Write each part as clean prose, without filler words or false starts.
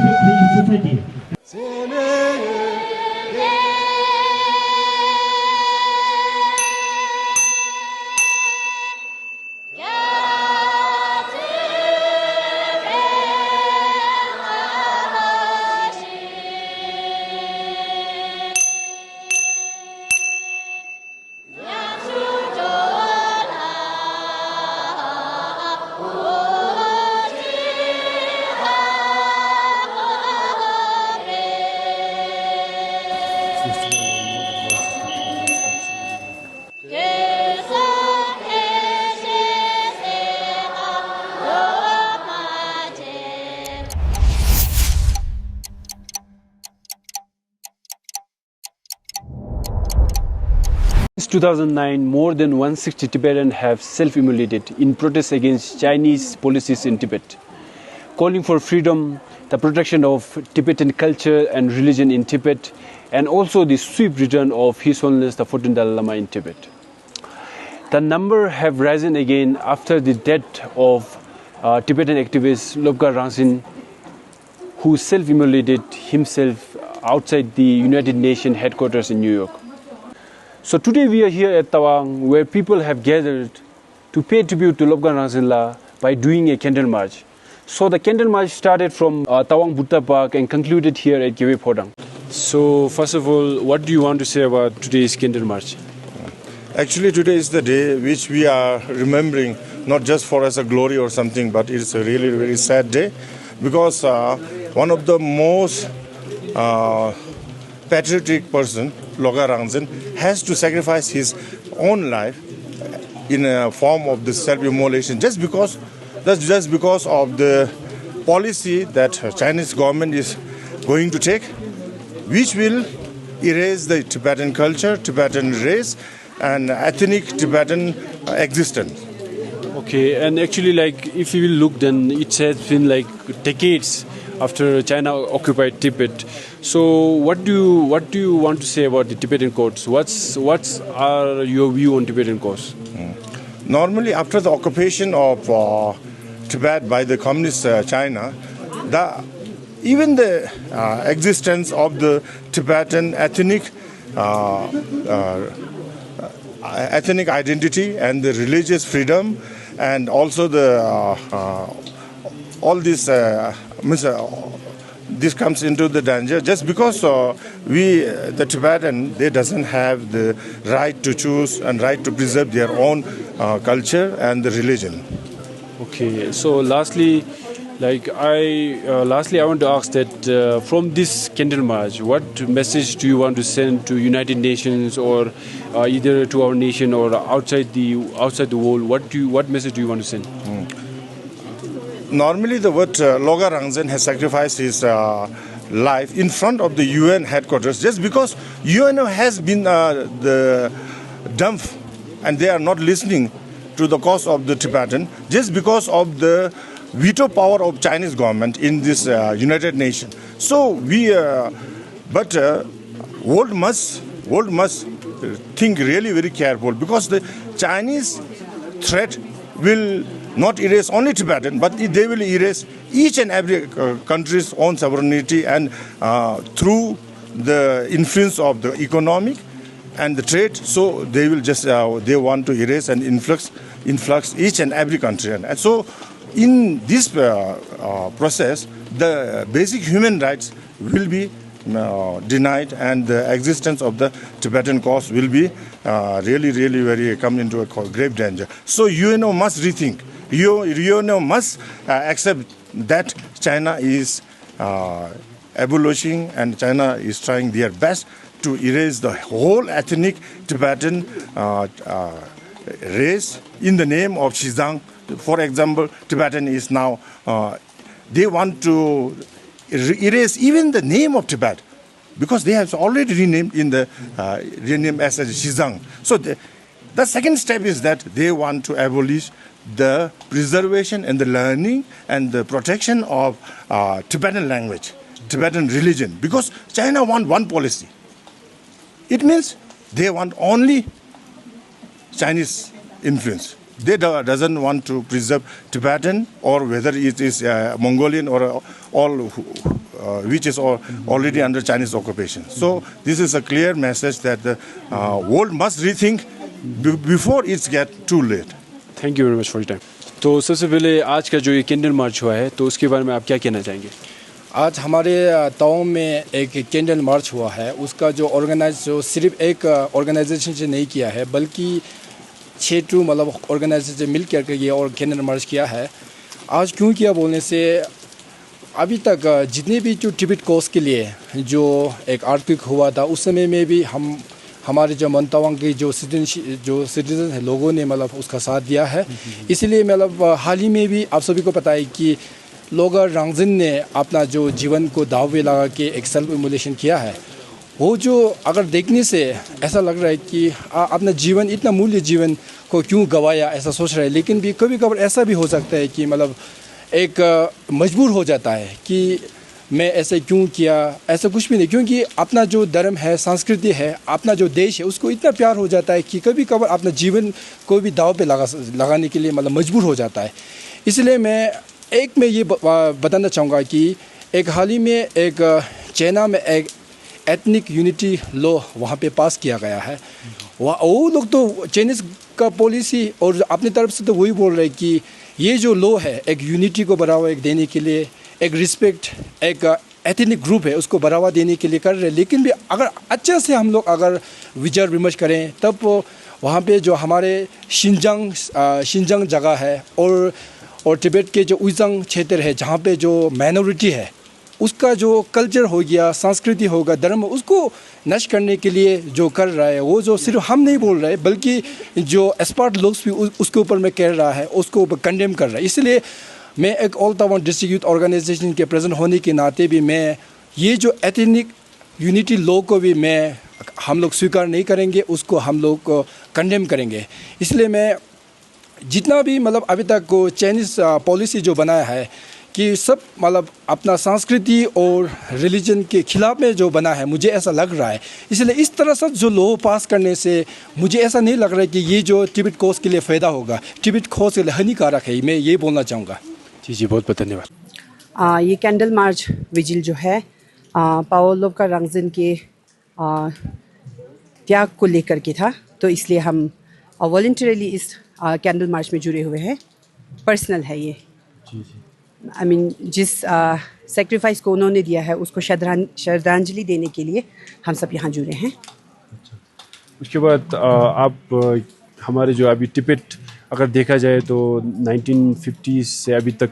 Tibet Religious Society. Since 2009, more than 160 Tibetans have self-immolated in protest against Chinese policies in Tibet, calling for freedom, the protection of Tibetan culture and religion in Tibet, and also the swift return of His Holiness the 14th Dalai Lama in Tibet. The number have risen again after the death of Tibetan activist Lobgar Rangsin, who self-immolated himself outside the United Nations headquarters in New York. So today we are here at Tawang, where people have gathered to pay tribute to Lobgar Rangsin La by doing a candle march. So the candle march started from Tawang Buddha Park and concluded here at Gyewe Phodang. So first of all, what do you want to say about today's candle march? Actually, today is the day which we are remembering, not just for as a glory or something, but it's a really very sad day, because one of the most patriotic person, Lobgar Rangsin, has to sacrifice his own life in a form of the self-immolation just because of the policy that Chinese government is going to take, which will erase the Tibetan culture, Tibetan race, and ethnic Tibetan existence. Okay, and actually, like, if you will look, then it has been like decades after China occupied Tibet. So what do you want to say about the Tibetan courts? What's are your view on Tibetan courts? Normally, after the occupation of Tibet by the communist China, even the existence of the Tibetan ethnic identity and the religious freedom, and also the all this this comes into the danger just because the Tibetan, they doesn't have the right to choose and right to preserve their own culture and the religion. Okay, so lastly I want to ask that from this candle march, what message do you want to send to United Nations, or either to our nation or outside the world? What message do you want to send? Normally, the word Lobgar Rangsin has sacrificed his life in front of the UN headquarters just because UNO has been the dumb, and they are not listening to the cause of the Tibetan just because of the veto power of Chinese government in this United Nations. So world must think really very careful, because the Chinese threat will not erase only Tibetan, but they will erase each and every country's own sovereignty, and through the influence of the economic and the trade. So they will just they want to erase and influx each and every country. And so in this process, the basic human rights will be denied, and the existence of the Tibetan cause will be really very come into a grave danger. So UNO must rethink. UNO must accept that China is abolishing, and China is trying their best to erase the whole ethnic Tibetan race in the name of Xizang. For example, Tibetan is now, they want to erase even the name of Tibet, because they have already renamed renamed as Xizang. So the second step is that they want to abolish the preservation and the learning and the protection of Tibetan language, Tibetan religion, because China want one policy. It means they want only Chinese influence. They doesn't want to preserve Tibetan, or whether it is Mongolian or all which is already under Chinese occupation. So this is a clear message that the world must rethink before it gets too late. Thank you very much for your time. तो सबसे पहले आज का जो ये candle march हुआ है तो उसके बारे में आप क्या कहना चाहेंगे? आज हमारे तवांग में एक कैंडल मार्च हुआ है, उसका जो सिर्फ एक ऑर्गेनाइजेशन से नहीं किया है बल्कि 6 मतलब ऑर्गेनाइजेशन मिल करके ये और कैंडल मार्च किया है। आज क्यों किया बोलने से अभी तक जितने भी जो तिब्बत कोस्ट के लिए जो एक अर्थक्वेक हुआ था उस समय में भी हमारे जो मंतवांग के जो सिटीजन है लोगों ने मतलब उसका साथ दिया है। इसलिए मतलब हाल ही में भी आप सभी को पता है कि लोअर रांगजिन ने अपना जो जीवन को दाव पे लगा के एक सेल्फ इमोलेशन किया है। वो जो अगर देखने से ऐसा लग रहा है कि अपना जीवन इतना मूल्य जीवन को क्यों गवाया ऐसा सोच रहा है, लेकिन भी कभी कभार ऐसा भी हो सकता है कि मतलब एक मजबूर हो जाता है कि मैं ऐसे क्यों किया, ऐसा कुछ भी नहीं, क्योंकि अपना जो धर्म है संस्कृति है अपना जो देश है उसको इतना प्यार हो जाता है कि कभी कभार अपना जीवन को भी दाव पे लगाने के लिए मतलब मजबूर हो जाता है। इसलिए मैं ये बताना चाहूँगा कि एक हाल ही में एक चाइना में एक एथनिक यूनिटी लॉ वहाँ पे पास किया गया है। वो लोग तो चाइनीज़ का पॉलिसी और अपनी तरफ से तो वही बोल रहे हैं कि ये जो लॉ है एक यूनिटी को बढ़ावा देने के लिए, एक रिस्पेक्ट, एक एथनिक ग्रुप है उसको बढ़ावा देने के लिए कर रहे हैं। लेकिन भी अगर अच्छे से हम लोग अगर विचार विमर्श करें तब वहाँ पे जो हमारे शिनजांग जगह है और तिब्बत के जो उइजांग क्षेत्र है जहाँ पे जो माइनॉरिटी है उसका जो कल्चर हो गया, संस्कृति होगा, धर्म, उसको नष्ट करने के लिए जो कर रहा है वो जो सिर्फ हम नहीं बोल रहे बल्कि जो एक्सपर्ट लोग भी उसके ऊपर में कह रहा है, उसको कंडेम कर रहा है। इसलिए मैं एक all Tawang district youth organisation के प्रेजेंट होने के नाते भी मैं ये जो एथनिक यूनिटी लॉ को भी हम लोग स्वीकार नहीं करेंगे, उसको हम लोग कंडेम करेंगे। इसलिए मैं जितना भी मतलब अभी तक को चाइनीज़ पॉलिसी जो बनाया है कि सब मतलब अपना संस्कृति और रिलीजन के खिलाफ में जो बना है, मुझे ऐसा लग रहा है। इसलिए इस तरह से जो लॉ पास करने से मुझे ऐसा नहीं लग रहा है कि ये जो तिब्बत कोस्ट के लिए फ़ायदा होगा, तिब्बत कोस्ट के लिए हानिकारक है। मैं ये बोलना चाहूँगा। जी बहुत बहुत धन्यवाद। ये कैंडल मार्च विजिल जो है पाओलो का रांगजिन के त्याग को लेकर के था, तो इसलिए हम वॉलंटरीली इस कैंडल मार्च में जुड़े हुए हैं। पर्सनल है ये। आई मीन जिस सेक्रीफाइस को उन्होंने दिया है उसको श्रद्धांजलि देने के लिए हम सब यहाँ जुड़े हैं। उसके बाद आप हमारे जो अभी तिब्बत अगर देखा जाए तो 1950 से अभी तक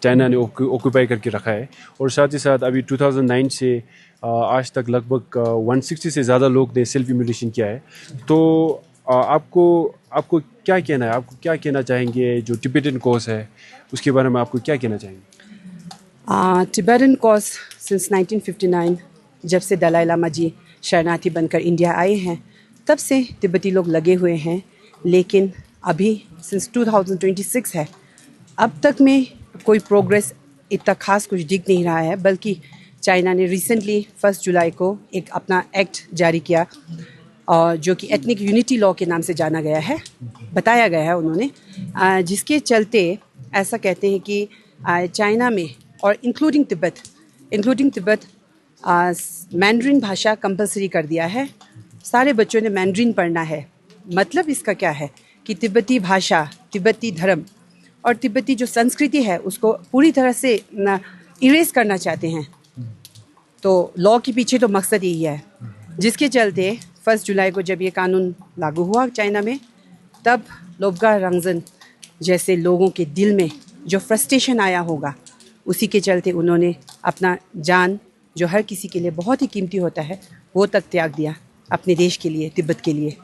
चाइना ने ऑक्यूपाई करके रखा है और साथ ही साथ अभी 2009 से आज तक लगभग 160 से ज़्यादा लोग ने सेल्फ इम्यूलेशन किया है। तो आपको क्या कहना है, आपको क्या कहना चाहेंगे जो टिबेटन कॉज है उसके बारे में आपको क्या कहना चाहेंगे? टिबेटन कॉज सिंस 1959 जब से दलाई लामा जी शरणार्थी बनकर इंडिया आए हैं तब से तिब्बती लोग लगे हुए हैं, लेकिन अभी सिंस 2026 है, अब तक में कोई प्रोग्रेस इतना खास कुछ दिख नहीं रहा है। बल्कि चाइना ने रिसेंटली 1 जुलाई को एक अपना एक्ट जारी किया और जो कि एथनिक यूनिटी लॉ के नाम से जाना गया है, बताया गया है उन्होंने, जिसके चलते ऐसा कहते हैं कि चाइना में और इंक्लूडिंग तिब्बत मैंड्रिन भाषा कंपलसरी कर दिया है। सारे बच्चों ने मैंड्रिन पढ़ना है। मतलब इसका क्या है कि तिब्बती भाषा, तिब्बती धर्म और तिब्बती जो संस्कृति है उसको पूरी तरह से इरेज करना चाहते हैं। तो लॉ के पीछे तो मकसद यही है, जिसके चलते 1 जुलाई को जब ये कानून लागू हुआ चाइना में, तब लोब्गा रांगजिन जैसे लोगों के दिल में जो फ्रस्ट्रेशन आया होगा, उसी के चलते उन्होंने अपना जान, जो हर किसी के लिए बहुत ही कीमती होता है, वो तक त्याग दिया अपने देश के लिए, तिब्बत के लिए।